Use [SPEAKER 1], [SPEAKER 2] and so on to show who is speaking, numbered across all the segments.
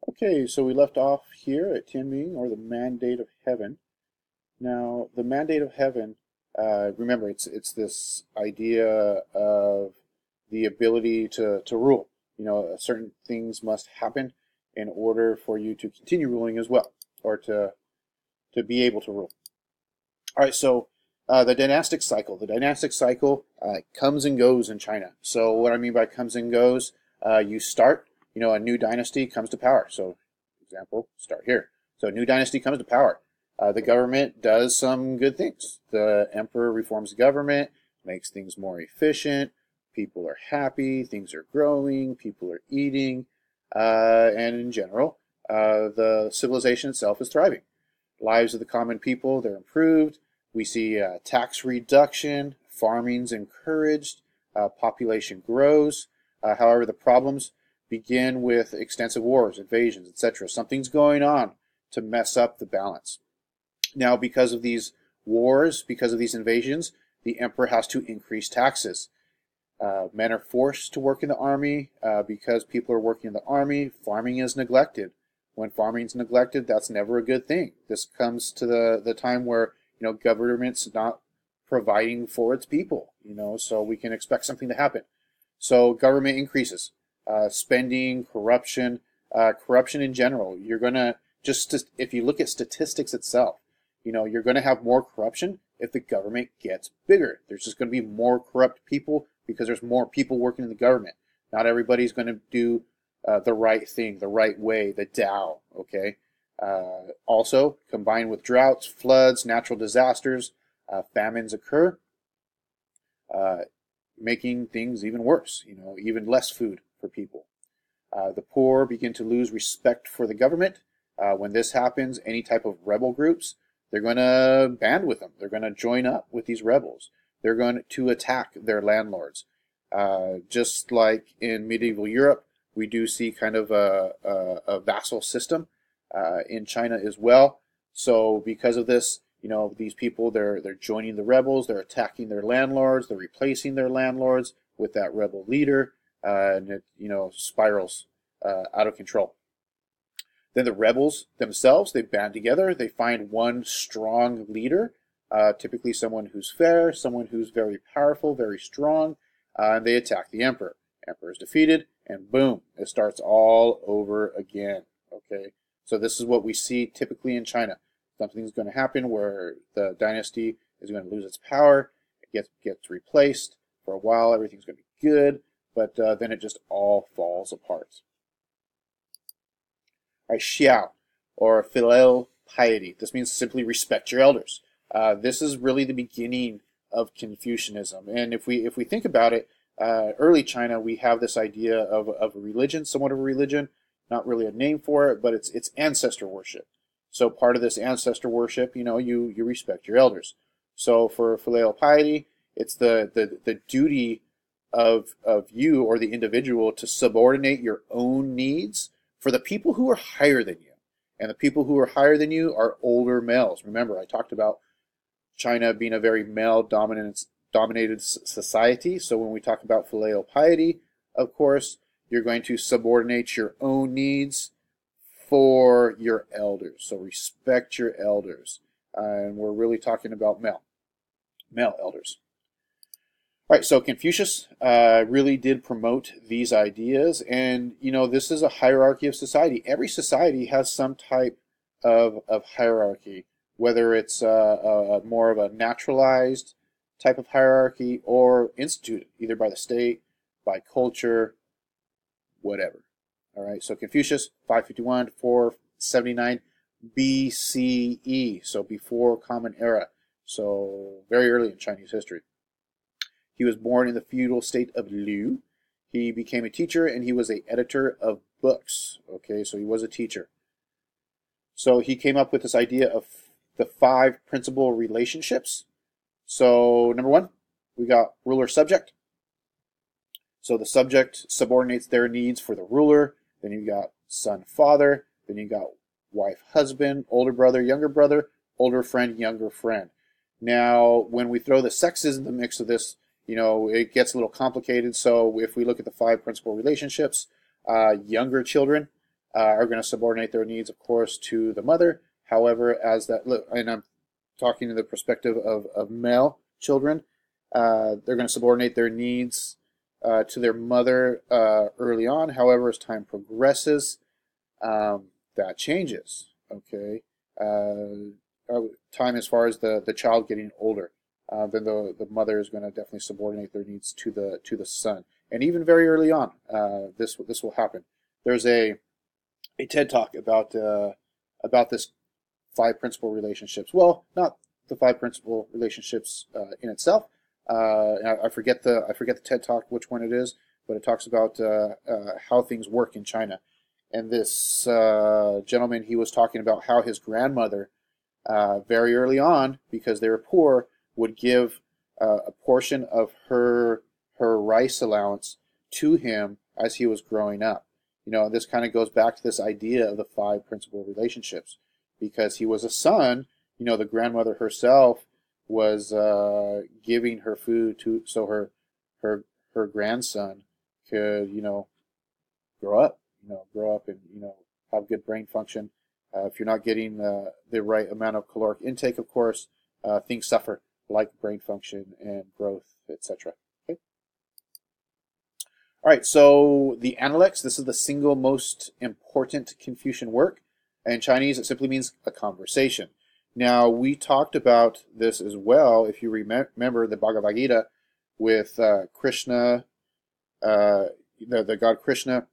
[SPEAKER 1] Okay, so we left off here at Tianming, or the Mandate of Heaven. Now, the Mandate of Heaven, remember, it's this idea of the ability to rule. Certain things must happen in order for you to continue ruling as well, or to be able to rule. All right, so the dynastic cycle. The dynastic cycle comes and goes in China. So what I mean by comes and goes, you start, a new dynasty comes to power. So, example, start here. So a new dynasty comes to power. The government does some good things. The emperor reforms the government, makes things more efficient. People are happy. Things are growing. People are eating. And in general, the civilization itself is thriving. Lives of the common people, they're improved. We see tax reduction, farming's encouraged, population grows. However, the problems begin with extensive wars, invasions, etc. Something's going on to mess up the balance. Now, because of these wars, because of these invasions, the emperor has to increase taxes. Men are forced to work in the army because people are working in the army. Farming is neglected. When farming is neglected, that's never a good thing. This comes to the time where government's not providing for its people. So we can expect something to happen. So government increases, spending, corruption in general. You're gonna if you look at statistics itself, you're gonna have more corruption if the government gets bigger. There's just gonna be more corrupt people because there's more people working in the government. Not everybody's gonna do the right thing, the right way, the Tao. Okay. Also, combined with droughts, floods, natural disasters, famines occur, uh, making things even worse. Even less food for people. The poor begin to lose respect for the government. When this happens, any type of rebel groups, they're going to band with them. They're going to join up with these rebels. They're going to attack their landlords. Just like in medieval Europe, we do see kind of a vassal system in China as well. So because of this, these people they're joining the rebels, they're attacking their landlords, they're replacing their landlords with that rebel leader, and it spirals out of control. Then the rebels themselves they band together, they find one strong leader, typically someone who's fair, someone who's very powerful, very strong, and they attack the emperor. Emperor is defeated, and boom, it starts all over again. Okay, so this is what we see typically in China. Something's going to happen where the dynasty is going to lose its power. It gets replaced for a while. Everything's going to be good, but then it just all falls apart. All right, xiao, or filial piety. This means simply respect your elders. This is really the beginning of Confucianism, and if we think about it, early China, we have this idea of a religion, somewhat of a religion, not really a name for it, but it's ancestor worship. So part of this ancestor worship, you respect your elders. So for filial piety, it's the duty of you or the individual to subordinate your own needs for the people who are higher than you. And the people who are higher than you are older males. Remember, I talked about China being a very male dominated society. So when we talk about filial piety, of course, you're going to subordinate your own needs for your elders. So respect your elders. And we're really talking about male elders. All right, so Confucius really did promote these ideas, and this is a hierarchy of society. Every society has some type of hierarchy, whether it's more of a naturalized type of hierarchy or instituted, either by the state, by culture, whatever. All right, so Confucius, 551 to 479 BCE, so before Common Era, so very early in Chinese history. He was born in the feudal state of Liu. He became a teacher and he was an editor of books. Okay, so he was a teacher. So he came up with this idea of the 5 principal relationships. So number 1, we got ruler subject. So the subject subordinates their needs for the ruler. Then you got son father. Then you got wife husband, older brother, older friend, younger friend. Now, when we throw the sexes in the mix of this, it gets a little complicated. So if we look at the 5 principal relationships, younger children, are going to subordinate their needs, of course, to the mother. However, as that, and I'm talking to the perspective of male children, they're going to subordinate their needs to their mother early on. However, as time progresses, that changes. Okay, time as far as the child getting older, then the mother is going to definitely subordinate their needs to the son, and even very early on, this will happen. There's a TED talk about this five principal relationships. Well, not the five principal relationships in itself. I forget the TED talk which one it is, but it talks about how things work in China. And this gentleman, he was talking about how his grandmother, very early on, because they were poor, would give a portion of her rice allowance to him as he was growing up. You know, this kind of goes back to this idea of the five principal relationships. Because he was a son, you know, the grandmother herself was giving her food to so her grandson could, you know, grow up, and, you know, have good brain function. If you're not getting the right amount of caloric intake, of course, things suffer, like brain function and growth, etc. Okay. All right, so the Analects, this is the single most important Confucian work. In Chinese, it simply means a conversation. Now, we talked about this as well, if you remember the Bhagavad Gita, with Krishna, the god Krishna,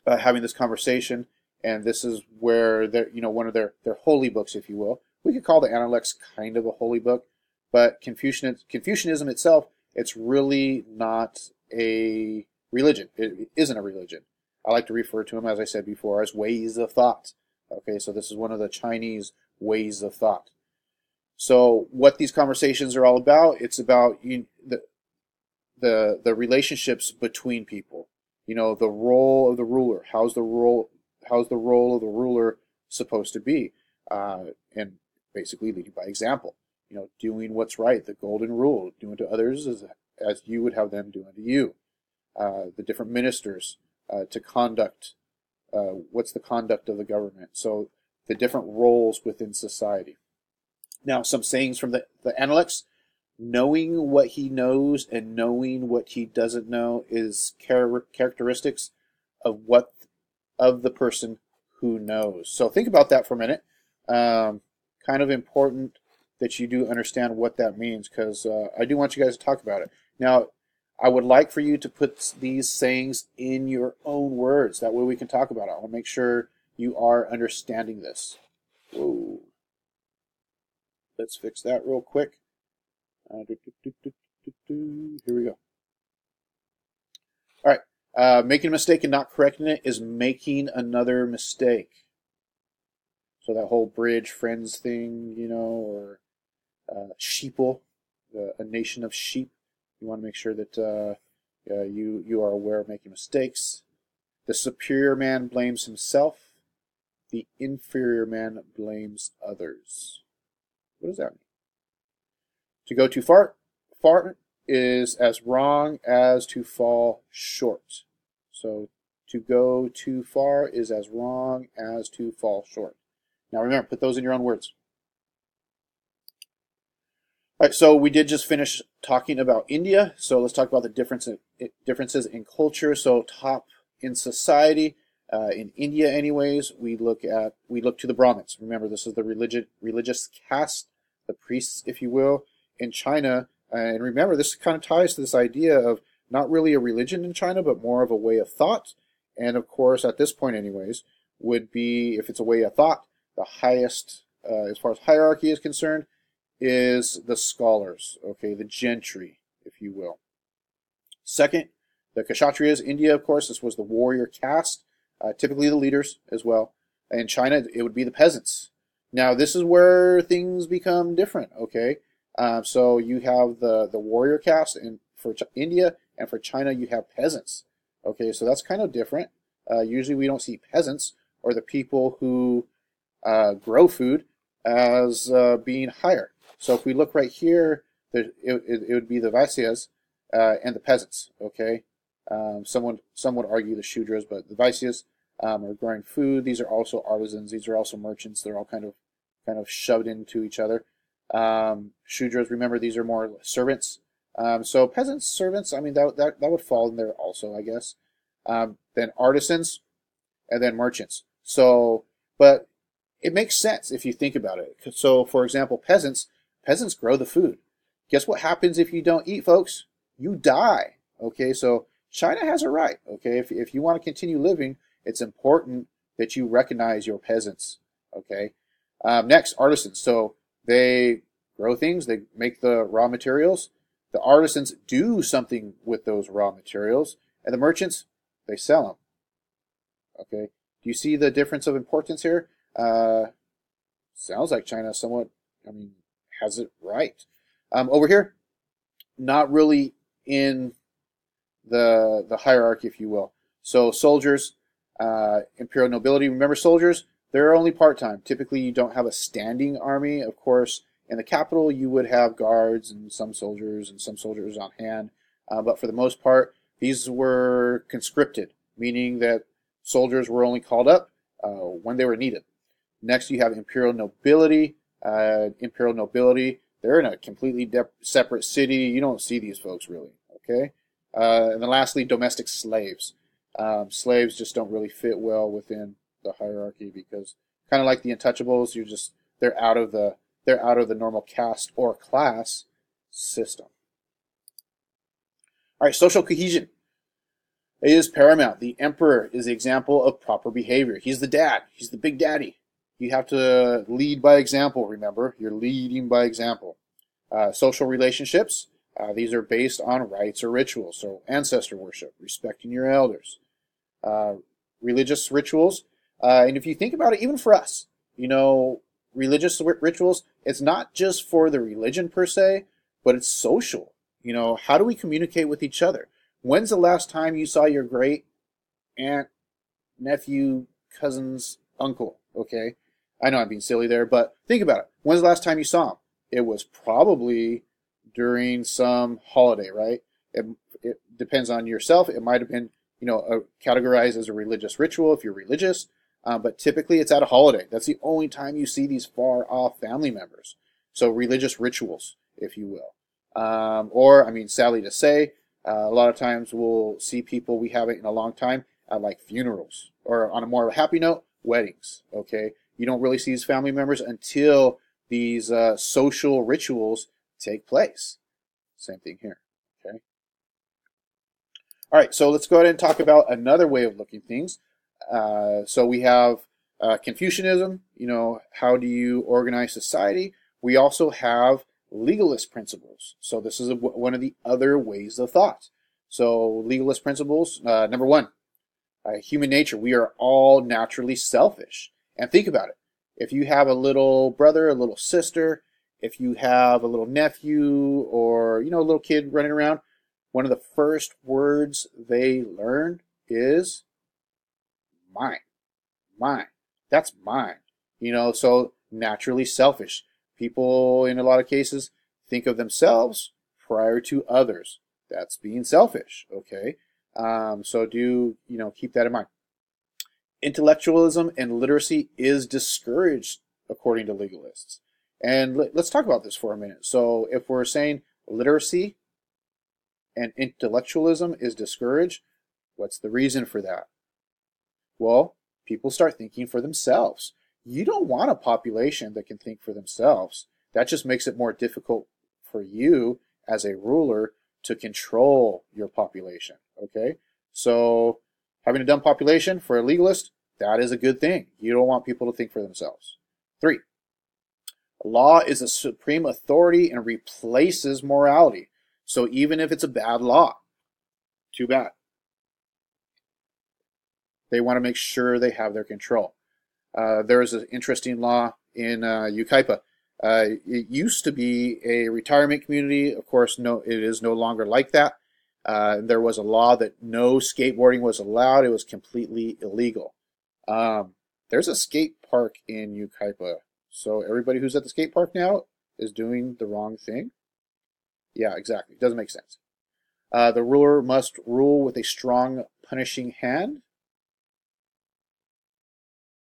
[SPEAKER 1] having this conversation, and this is where they're, you know, one of their holy books, if you will. We could call the Analects kind of a holy book, but Confucianism itself, it's really not a religion. It isn't a religion. I like to refer to them, as I said before, as ways of thought. Okay, so this is one of the Chinese ways of thought. So what these conversations are all about, it's about the relationships between people. You know, the role of the ruler. How's the role of the ruler supposed to be? And basically leading by example. You know, doing what's right, the golden rule, doing to others as you would have them do unto you. The different ministers to conduct, what's the conduct of the government. So the different roles within society. Now, some sayings from the Analects. Knowing what he knows and knowing what he doesn't know is characteristics of the person who knows. So think about that for a minute. Kind of important that you do understand what that means, because I do want you guys to talk about it. Now, I would like for you to put these sayings in your own words. That way we can talk about it. I want to make sure you are understanding this. Whoa. Let's fix that real quick. Here we go. All right. Making a mistake and not correcting it is making another mistake. So that whole bridge friends thing, you know, or sheeple, a nation of sheep. You want to make sure that you are aware of making mistakes. The superior man blames himself. The inferior man blames others. What does that mean? To go too far is as wrong as to fall short. So to go too far is as wrong as to fall short. Now remember, put those in your own words. All right, so we did just finish talking about India. So let's talk about the differences in culture. So top in society, in India anyways, we look to the Brahmins. Remember, this is the religious caste, the priests, if you will, in China. And remember, this kind of ties to this idea of not really a religion in China, but more of a way of thought. And of course, at this point anyways, would be, if it's a way of thought, the highest, as far as hierarchy is concerned, is the scholars, okay, the gentry, if you will. Second, the Kshatriyas, India, of course, this was the warrior caste, typically the leaders as well. In China, it would be the peasants. Now, this is where things become different, okay? So you have the warrior caste for India, and for China, you have peasants. Okay, so that's kind of different. Usually we don't see peasants or the people who grow food as being higher. So if we look right here, it would be the Vaisyas and the peasants. Okay, some would argue the Shudras, but the Vaisyas are growing food. These are also artisans. These are also merchants. They're all kind of shoved into each other. Shudras, remember, these are more servants. So peasants, servants, I mean, that would fall in there also, I guess. Then artisans, and then merchants. So, but it makes sense if you think about it. So, for example, peasants grow the food. Guess what happens if you don't eat, folks? You die. Okay, so China has a right. Okay, if you want to continue living, it's important that you recognize your peasants. Okay, next, artisans. So they grow things, they make the raw materials. The artisans do something with those raw materials, and the merchants, they sell them. Okay, do you see the difference of importance here? Sounds like China somewhat, I mean, has it right. Over here, not really in the hierarchy, if you will. So soldiers, imperial nobility. Remember, soldiers, they're only part-time. Typically, you don't have a standing army. Of course, in the capital, you would have guards and some soldiers on hand. But for the most part, these were conscripted, meaning that soldiers were only called up when they were needed. Next, you have imperial nobility. Imperial nobility, they're in a completely separate city. You don't see these folks really, okay? And then lastly, domestic slaves. Slaves just don't really fit well within the hierarchy because kind of like the untouchables, they're out of the normal caste or class system. All right, social cohesion is paramount. The emperor is the example of proper behavior. He's the dad. He's the big daddy. You have to lead by example, remember. You're leading by example. Social relationships, these are based on rites or rituals. So ancestor worship, respecting your elders. Religious rituals. And if you think about it, even for us, religious rituals, it's not just for the religion per se, but it's social. How do we communicate with each other? When's the last time you saw your great aunt, nephew, cousin's uncle? Okay. I know I'm being silly there, but think about it. When's the last time you saw him? It was probably during some holiday, right? It depends on yourself. It might have been, categorized as a religious ritual if you're religious, but typically it's at a holiday. That's the only time you see these far off family members. So religious rituals, if you will. Sadly to say, a lot of times we'll see people we haven't in a long time at like funerals, or on a more happy note, weddings. Okay, you don't really see these family members until these social rituals take place. Same thing here. Okay. All right, so let's go ahead and talk about another way of looking things. So we have Confucianism. How do you organize society? We also have legalist principles. So this is one of the other ways of thought. So legalist principles, number one, human nature. We are all naturally selfish. And think about it. If you have a little brother, a little sister, if you have a little nephew or, a little kid running around, one of the first words they learn is mine. Mine. That's mine. So naturally selfish. People, in a lot of cases, think of themselves prior to others. That's being selfish, okay? So keep that in mind. Intellectualism and literacy is discouraged, according to legalists. And let's talk about this for a minute. So if we're saying literacy and intellectualism is discouraged, what's the reason for that? Well, people start thinking for themselves. You don't want a population that can think for themselves. That just makes it more difficult for you as a ruler to control your population, okay? So having a dumb population for a legalist, that is a good thing. You don't want people to think for themselves. 3, law is a supreme authority and replaces morality. So even if it's a bad law, too bad. They want to make sure they have their control. There is an interesting law in Yucaipa. It used to be a retirement community. Of course, it is no longer like that. There was a law that no skateboarding was allowed. It was completely illegal. There's a skate park in Yucaipa. So everybody who's at the skate park now is doing the wrong thing. Yeah, exactly. It doesn't make sense. The ruler must rule with a strong punishing hand.